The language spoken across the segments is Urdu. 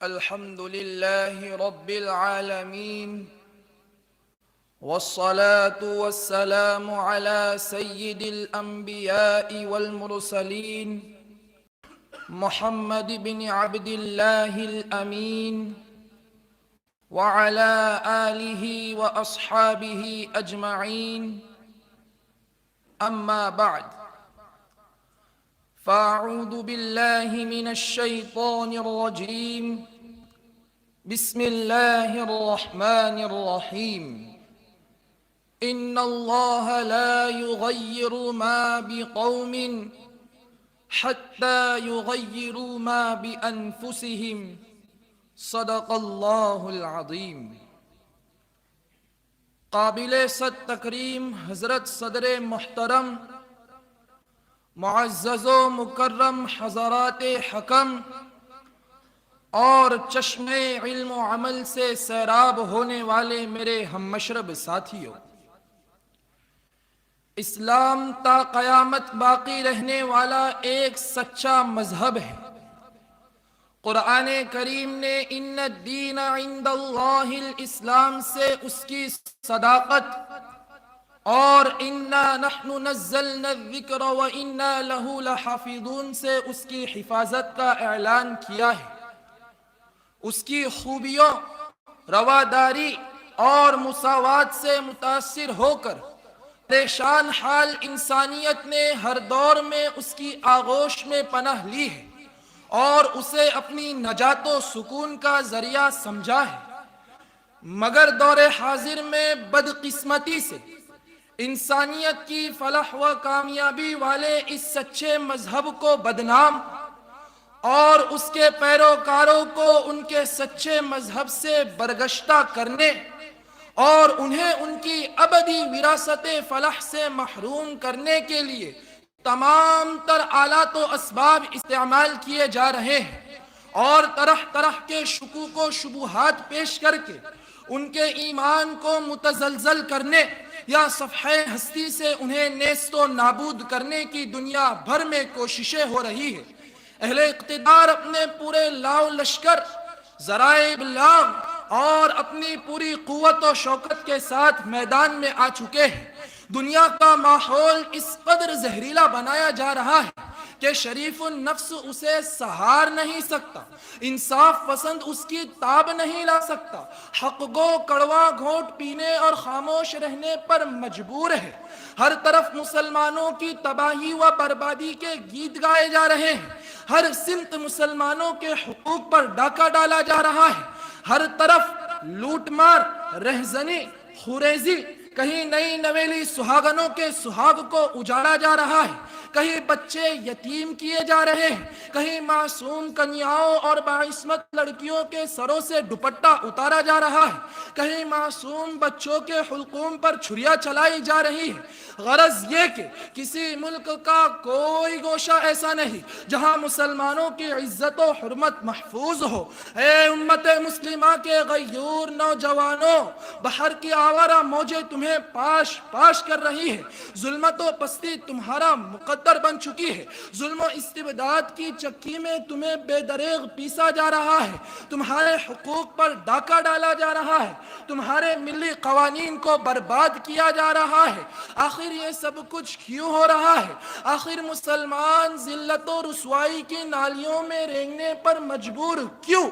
الحمد لله رب العالمين، والصلاة والسلام على سيد الأنبياء والمرسلين محمد بن عبد الله الأمين وعلى آله وأصحابه أجمعين. أما بعد، فأعوذ بالله من الشيطان الرجيم. بسم الله الرحمن الرحيم. إن الله لا يغير ما بقوم حتى يغيروا ما بأنفسهم. صدق اللہ العظیم. قابل صد تکریم حضرت صدر محترم، معزز و مکرم حضرات حکم اور چشم علم و عمل سے سیراب ہونے والے میرے ہم مشرب ساتھیوں، اسلام تا قیامت باقی رہنے والا ایک سچا مذہب ہے. قرآن کریم نے ان الدین عند اللہ الاسلام سے اس کی صداقت اور انا نحن نزلنا الذکر وانا لہ لحافظون سے اس کی حفاظت کا اعلان کیا ہے. اس کی خوبیوں، رواداری اور مساوات سے متاثر ہو کر پریشان حال انسانیت نے ہر دور میں اس کی آغوش میں پناہ لی ہے اور اسے اپنی نجات و سکون کا ذریعہ سمجھا ہے. مگر دور حاضر میں بدقسمتی سے انسانیت کی فلاح و کامیابی والے اس سچے مذہب کو بدنام اور اس کے پیروکاروں کو ان کے سچے مذہب سے برگشتہ کرنے اور انہیں ان کی ابدی وراثت فلاح سے محروم کرنے کے لیے تمام تر آلات و اسباب استعمال کیے جا رہے ہیں اور طرح طرح کے شکوک و شبہات پیش کر کے ان کے ایمان کو متزلزل کرنے یا صفحہ ہستی سے انہیں نیست و نابود کرنے کی دنیا بھر میں کوششیں ہو رہی ہے. اہل اقتدار اپنے پورے لاؤ لشکر، ذرائع ابلاغ اور اپنی پوری قوت و شوکت کے ساتھ میدان میں آ چکے ہیں. دنیا کا ماحول اس قدر زہریلا بنایا جا رہا ہے کہ شریف النفس اسے سہار نہیں سکتا، انصاف پسند اس کی تاب نہیں لا سکتا، حق گو کڑوا گھونٹ پینے اور خاموش رہنے پر مجبور ہے. ہر طرف مسلمانوں کی تباہی و بربادی کے گیت گائے جا رہے ہیں، ہر سمت مسلمانوں کے حقوق پر ڈاکہ ڈالا جا رہا ہے، ہر طرف لوٹ مار، رہزنی، خوریزی، کہیں نئی نویلی سہاگنوں کے سہاگ کو اجاڑا جا رہا ہے، کہیں بچے یتیم کیے جا رہے ہیں، کہیں معصوم کنیاؤں اور باعصمت لڑکیوں کے سروں سے دوپٹہ اتارا جا رہا ہے، کہیں معصوم بچوں کے حلقوم پر چھریاں چلائی جا رہی ہے. غرض یہ کہ کسی ملک کا کوئی گوشہ ایسا نہیں جہاں مسلمانوں کی عزت و حرمت محفوظ ہو. اے امت مسلمہ کے غیور نوجوانوں، بحر کی آوارہ موجیں تمہیں پاش پاش کر رہی ہے، ظلمت و پستی تمہارا مقدر بن چکی ہے، ظلم و استبداد کی چکی میں تمہیں بے دریغ پیسا جا رہا ہے، تمہارے حقوق پر ڈاکہ ڈالا جا رہا ہے، تمہارے ملی قوانین کو برباد کیا جا رہا ہے. آخر یہ سب کچھ کیوں ہو رہا ہے؟ آخر مسلمان ذلت و رسوائی کی نالیوں میں رینگنے پر مجبور کیوں؟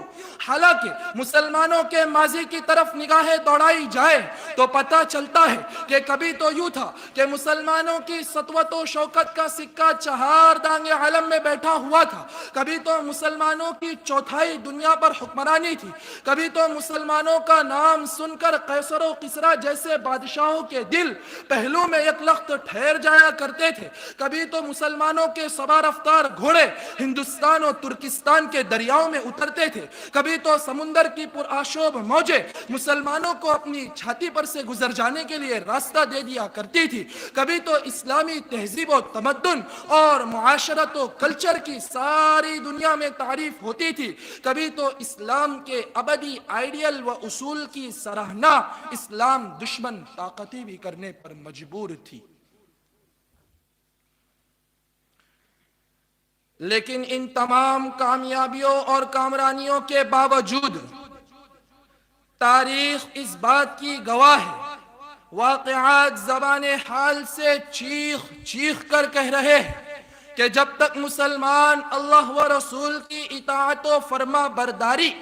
حالانکہ مسلمانوں کے ماضی کی طرف نگاہیں دوڑائی جائے تو پتہ چلتا ہے کہ کبھی تو یوں تھا کہ مسلمانوں کی سطوت و شوکت کا سکہ چہار دانگ عالم میں بیٹھا ہوا تھا، کبھی تو مسلمانوں کی چوتھائی دنیا پر حکمرانی تھی، کبھی تو مسلمانوں کا نام سن کر قیصر و کسریٰ جیسے بادشاہوں کے دل پہلو میں یک لخت ٹھہر جایا کرتے تھے، کبھی تو مسلمانوں کے سوار رفتار گھوڑے ہندوستان اور ترکستان کے دریاؤں میں اترتے تھے، کبھی تو سمندر کی پرآشوب موجیں مسلمانوں کو اپنی چھاتی پر سے گزر جانے کے لیے راستہ دے دیا کرتی تھی، کبھی تو اسلامی تہذیب و تمدن اور معاشرت و کلچر کی ساری دنیا میں تعریف ہوتی تھی، کبھی تو اسلام کے ابدی آئیڈیل و اصول کی سراہنا اسلام دشمن طاقتیں بھی کرنے پر مجبور تھی. لیکن ان تمام کامیابیوں اور کامرانیوں کے باوجود تاریخ اس بات کی گواہ ہے، واقعات زبان حال سے چیخ چیخ کر کہہ رہے ہیں کہ جب تک مسلمان اللہ و رسول کی اطاعت و فرما برداری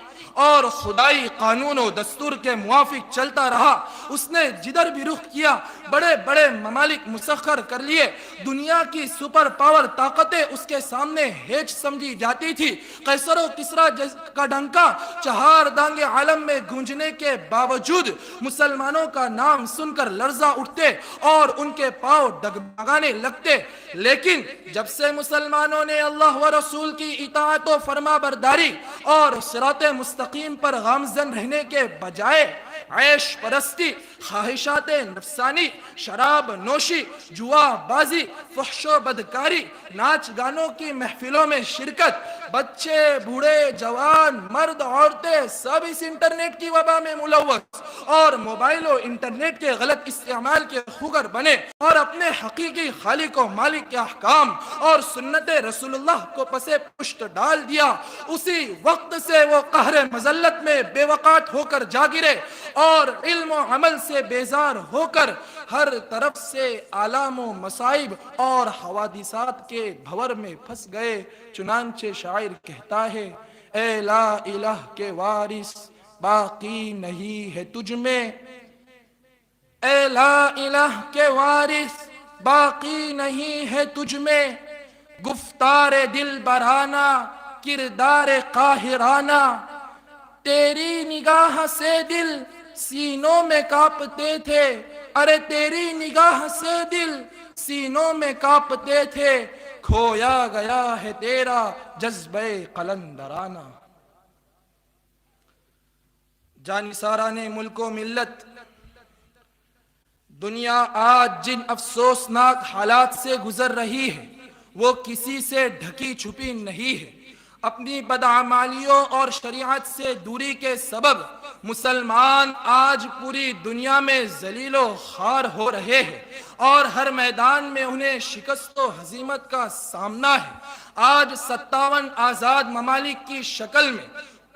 اور خدائی قانون و دستور کے موافق چلتا رہا، اس نے جدھر بھی رخ کیا بڑے بڑے ممالک مسخر کر لیے، دنیا کی سپر پاور طاقتیں اس کے سامنے ہیچ سمجھی جاتی تھی۔ قیصر و کسریٰ کا ڈنکا چہار دانگ عالم میں گونجنے کے باوجود مسلمانوں کا نام سن کر لرزہ اٹھتے اور ان کے پاؤں ڈگمگانے لگتے، لیکن جب سے مسلمانوں نے اللہ و رسول کی اطاعت و فرما برداری اور صراط مستقیم پر گامزن رہنے کے بجائے عیش پرستی، خواہشات نفسانی، شراب نوشی، جوا بازی، فحش و بدکاری، ناچ گانوں کی محفلوں میں شرکت، بچے بوڑھے جوان مرد عورتیں سب اس انٹرنیٹ کی وبا میں ملوث اور موبائل و انٹرنیٹ کے غلط استعمال کے خوگر بنے اور اپنے حقیقی خالق و مالک کے احکام اور سنت رسول اللہ کو پسے پشت ڈال دیا، اسی وقت سے وہ قہر مذلت میں بے وقات ہو کر جا گرے اور علم و عمل سے بیزار ہو کر ہر طرف سے آلام و مصائب اور حوادثات کے بھور میں پھنس گئے۔ چنانچہ شاعر کہتا ہے، اے لا الہ کے وارث باقی نہیں ہے تجھ میں، اے لا الہ کے وارث باقی نہیں ہے تجھ میں، گفتار دل برانہ کردار قاہرانہ، تیری نگاہ سے دل سینوں میں کانپتے تھے، ارے تیری نگاہ سے دل سینوں میں کانپتے تھے، کھویا گیا ہے تیرا جذبہ قلندرانہ۔ جانثاران ملک و ملت، دنیا آج جن افسوسناک حالات سے گزر رہی ہے وہ کسی سے ڈھکی چھپی نہیں ہے۔ اپنی بدعمالیوں اور شریعت سے دوری کے سبب مسلمان آج پوری دنیا میں ذلیل و خوار ہو رہے ہیں اور ہر میدان میں انہیں شکست و ہزیمت کا سامنا ہے۔ آج 57 آزاد ممالک کی شکل میں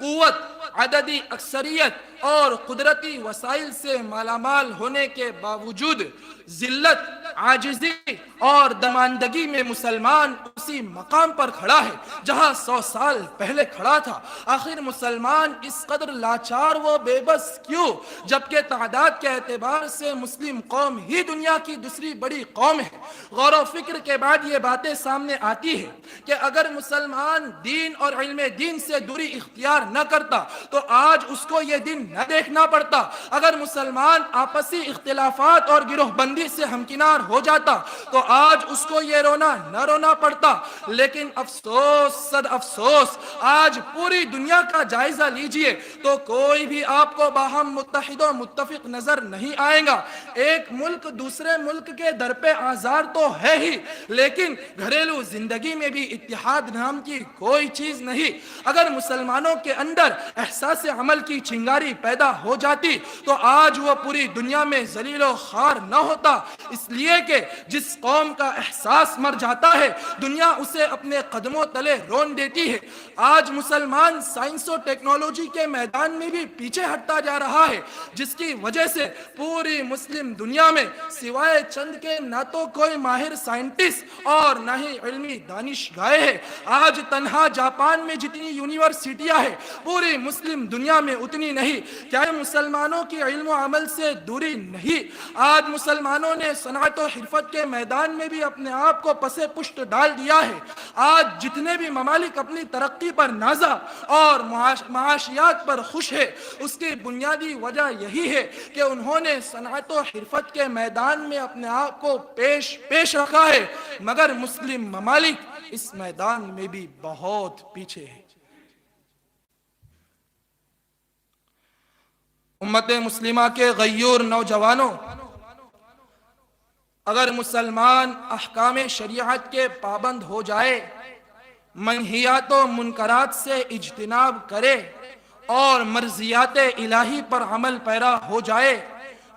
قوت، عددی اکثریت اور قدرتی وسائل سے مالا مال ہونے کے باوجود ذلت، عاجزی اور درماندگی میں مسلمان اسی مقام پر کھڑا ہے جہاں 100 سال پہلے کھڑا تھا۔ آخر مسلمان اس قدر لاچار و بے بس کیوں، جبکہ تعداد کے اعتبار سے مسلم قوم ہی دنیا کی دوسری بڑی قوم ہے۔ غور و فکر کے بعد یہ باتیں سامنے آتی ہے کہ اگر مسلمان دین اور علم دین سے دوری اختیار نہ کرتا تو آج اس کو یہ دن نہ دیکھنا پڑتا۔ اگر مسلمان آپسی اختلافات اور گروہ بندی سے ہمکنار ہو جاتا تو آج اس کو یہ رونا نہ رونا پڑتا۔ لیکن افسوس صد افسوس، آج پوری دنیا کا جائزہ لیجئے تو کوئی بھی آپ کو باہم متحد و متفق نظر نہیں آئے گا۔ ایک ملک دوسرے ملک کے در پہ آزار تو ہے ہی، لیکن گھریلو زندگی میں بھی اتحاد نام کی کوئی چیز نہیں۔ اگر مسلمانوں کے اندر احساس عمل کی چنگاری پیدا ہو جاتی تو آج وہ پوری دنیا میں ذلیل و خوار نہ ہوتا، اس لیے کہ جس قوم کا احساس مر جاتا ہے دنیا اسے اپنے قدموں تلے رون دیتی ہے۔ آج مسلمان سائنس و ٹیکنالوجی کے میدان میں بھی پیچھے ہٹتا جا رہا ہے، جس کی وجہ سے پوری مسلم دنیا میں سوائے چند کے نہ تو کوئی ماہر سائنٹسٹ اور نہ ہی علمی دانش گائے ہیں۔ آج تنہا جاپان میں جتنی یونیورسٹیاں ہیں پوری مسلم دنیا میں اتنی نہیں۔ کیا مسلمانوں کی علم و عمل سے دوری نہیں؟ آج مسلمانوں نے صنعت و حرفت کے میدان میں بھی اپنے آپ کو پسے پشت ڈال دیا ہے۔ آج جتنے بھی ممالک اپنی ترقی پر نازا اور معاشیات پر خوش ہے، اس کی بنیادی وجہ یہی ہے کہ انہوں نے صنعت و حرفت کے میدان میں اپنے آپ کو پیش رکھا ہے، مگر مسلم ممالک اس میدان میں بھی بہت پیچھے ہے۔ امت مسلمہ کے غیور نوجوانوں، اگر مسلمان احکام شریعت کے پابند ہو جائے، منہیات و منکرات سے اجتناب کرے اور مرضیات الہی پر عمل پیرا ہو جائے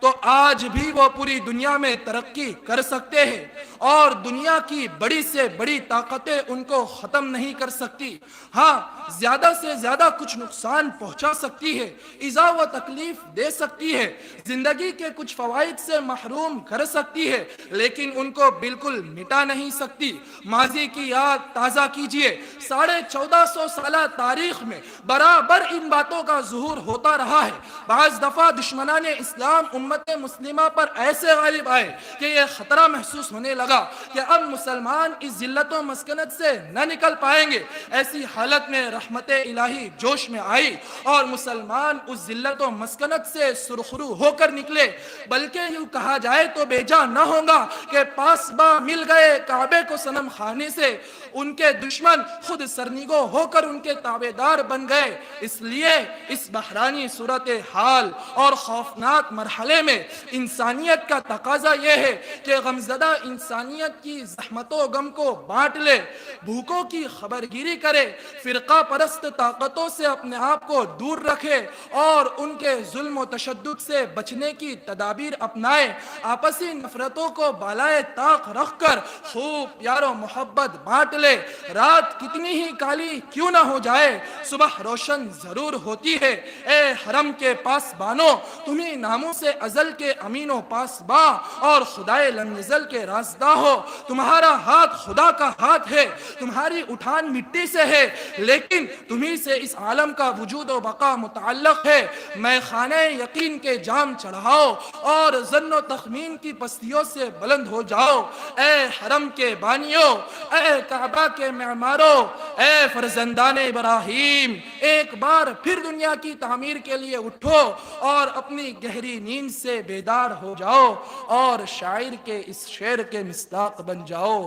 تو آج بھی وہ پوری دنیا میں ترقی کر سکتے ہیں اور دنیا کی بڑی سے بڑی طاقتیں ان کو ختم نہیں کر سکتی. ہاں زیادہ سے زیادہ کچھ نقصان پہنچا سکتی ہے، ایذا و تکلیف دے سکتی ہے، زندگی کے کچھ فوائد سے محروم کر سکتی ہے، لیکن ان کو بالکل مٹا نہیں سکتی. ماضی کی یاد تازہ کیجئے، 1450 سالہ تاریخ میں برابر ان باتوں کا ظہور ہوتا رہا ہے. بعض دفعہ دشمنان اسلام امت مسلمہ پر ایسے غالب آئے کہ یہ خطرہ محسوس ہونے لگا کہ اب مسلمان اس ذلت و مسکنت سے نہ نکل پائیں گے. ایسی حالت میں رحمت الہی جوش میں آئی اور مسلمان اس ذلت و مسکنت سے سرخرو ہو کر نکلے. بلکہ یوں کہا جائے تو بیجا نہ ہوگا کہ پاسباں مل گئے کعبے کو صنم خانے سے. ان کے دشمن خود سرنگو ہو کر ان کے تابعدار بن گئے. اس لیے اس بحرانی صورتحال اور خوفناک مرحلے میں انسانیت کا تقاضا یہ ہے کہ غمزدہ انسانیت کی زحمت و غم کو بانٹ لے، بھوکوں کی خبرگیری کرے، فرقہ پرست طاقتوں سے اپنے آپ کو دور رکھے اور ان کے ظلم و تشدد سے بچنے کی تدابیر اپنائے. آپسی نفرتوں کو بالائے طاق رکھ کر خوب پیار و محبت بانٹ لے. رات کتنی ہی کالی کیوں نہ ہو جائے، صبح روشن ضرور ہوتی ہے. اے حرم کے پاسبانوں، تمہیں ناموں سے ازل کے امین و پاسباں اور خدائے لم یزل کے رازداں ہو. تمہارا ہاتھ خدا کا ہاتھ ہے، تمہاری اٹھان مٹی سے ہے، لیکن تمہیں سے اس عالم کا وجود و بقا متعلق ہے. میں خانہ یقین کے جام چڑھاؤ اور ظن و تخمین کی پستیوں سے بلند ہو جاؤ. اے حرم کے بانیوں، اے کعبہ کے معماروں، اے فرزندان ابراہیم، ایک بار پھر دنیا کی تعمیر کے لیے اٹھو اور اپنی گہری نیند سے بیدار ہو جاؤ اور شاعر کے اس شعر کے مصداق بن جاؤ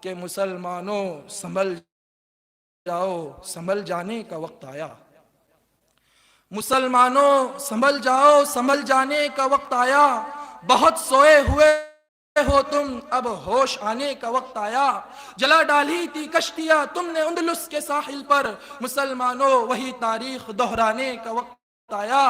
کہ مسلمانوں سنبھل جاؤ، سنبھل جانے کا وقت آیا. مسلمانوں سنبھل جاؤ، سنبھل جانے کا وقت آیا. بہت سوئے ہوئے ہو تم، اب ہوش آنے کا وقت آیا. جلا ڈالی تھی کشتیاں تم نے اندلس کے ساحل پر، مسلمانوں وہی تاریخ دہرانے کا وقت آیا.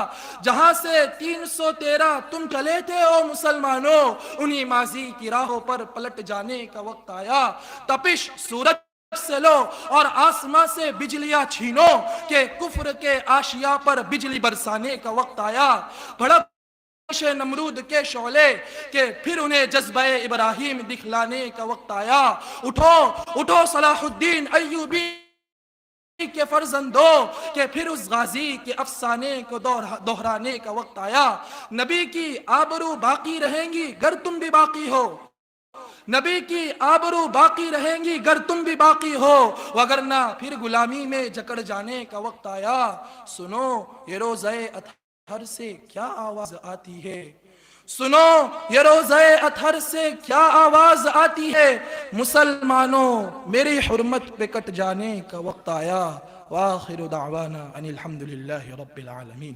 جہاں سے 313 تم چلے تھے او مسلمانوں، انہی ماضی کی راہوں پر پلٹ جانے کا وقت آیا. تپش سورج سے لو اور آسمان سے بجلیاں چھینو کہ کفر کے آشیاء پر بجلی برسانے کا وقت آیا. بھڑک نمرود کے شعلے کہ پھر انہیں جذبہ ابراہیم دکھلانے کا وقت آیا. اٹھو اٹھو صلاح الدین ایوبی کے فرزندو کہ پھر اس غازی کے افسانے کو دہرانے کا وقت آیا. نبی کی آبرو باقی رہیں گی گر تم بھی باقی ہو، نبی کی آبرو باقی رہیں گی گر تم بھی باقی ہو، وگرنہ پھر غلامی میں جکڑ جانے کا وقت آیا. سنو یہ روزہ اطہر سے کیا آواز آتی ہے، سنو یہ روزہ اطہر سے کیا آواز آتی ہے. مسلمانوں میری حرمت پہ کٹ جانے کا وقت آیا. وآخر دعوانا ان الحمدللہ رب العالمین.